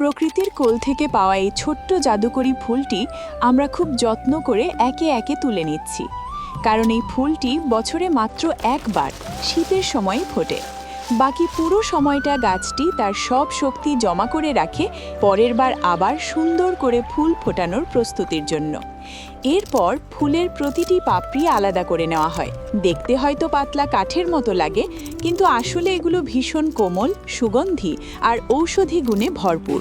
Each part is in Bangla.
প্রকৃতির কোল থেকে পাওয়া এই ছোট্ট জাদুকরী ফুলটি আমরা খুব যত্ন করে একে একে তুলে নিচ্ছি, কারণ এই ফুলটি বছরে মাত্র একবার শীতের সময় ফোটে। বাকি পুরো সময়টা গাছটি তার সব শক্তি জমা করে রাখে পরের বার আবার সুন্দর করে ফুল ফোটানোর প্রস্তুতির জন্য। এরপর ফুলের প্রতিটি পাপড়ি আলাদা করে নেওয়া হয়। দেখতে হয়তো পাতলা কাঠের মতো লাগে, কিন্তু আসলে এগুলো ভীষণ কোমল, সুগন্ধি আর ঔষধি গুণে ভরপুর।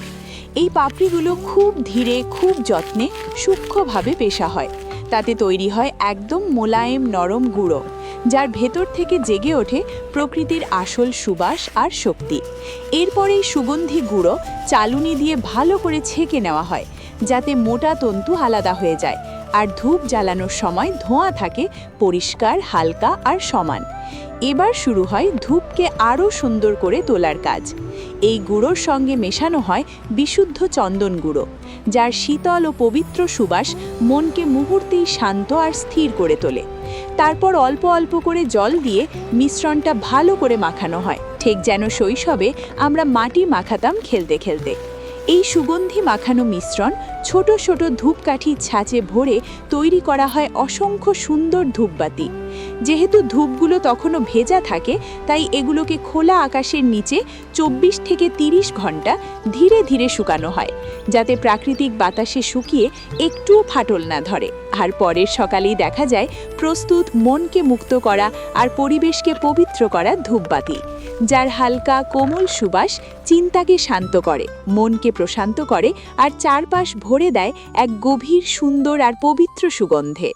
এই পাপড়িগুলো খুব ধীরে, খুব যত্নে, সূক্ষ্মভাবে পেশা হয়। তাতে তৈরি হয় একদম মোলায়েম নরম গুঁড়ো, যার ভেতর থেকে জেগে ওঠে প্রকৃতির আসল সুবাস আর শক্তি। এরপর এই সুগন্ধি গুঁড়ো চালুনি দিয়ে ভালো করে ছেঁকে নেওয়া হয়, যাতে মোটা তন্তু আলাদা হয়ে যায় আর ধূপ জ্বালানোর সময় ধোঁয়া থাকে পরিষ্কার, হালকা আর সমান। এবার শুরু হয় ধূপকে আরও সুন্দর করে তোলার কাজ। এই গুঁড়োর সঙ্গে মেশানো হয় বিশুদ্ধ চন্দন গুঁড়ো, যার শীতল ও পবিত্র সুবাস মনকে মুহূর্তেই শান্ত আর স্থির করে তোলে। তারপর অল্প অল্প করে জল দিয়ে মিশ্রণটা ভালো করে মাখানো হয়, ঠিক যেন শৈশবে আমরা মাটি মাখাতাম খেলতে খেলতে। এই সুগন্ধি মাখানো মিশ্রণ ছোট ছোট ধূপকাঠির ছাঁচে ভরে তৈরি করা হয় অসংখ্য সুন্দর ধূপবাতি। যেহেতু ধূপগুলো তখনও ভেজা থাকে, তাই এগুলোকে খোলা আকাশের নিচে 24 থেকে 30 ঘন্টা ধীরে ধীরে শুকানো হয়, যাতে প্রাকৃতিক বাতাসে শুকিয়ে একটুও ফাটল না ধরে। আর পরের সকালেই দেখা যায় প্রস্তুত মনকে মুক্ত করা আর পরিবেশকে পবিত্র করা ধূপবাতি, যার হালকা কোমল সুবাস চিন্তাকে শান্ত করে, মনকে প্রশান্ত করে আর চারপাশ ভরে দেয় এক গভীর, সুন্দর আর পবিত্র সুগন্ধে।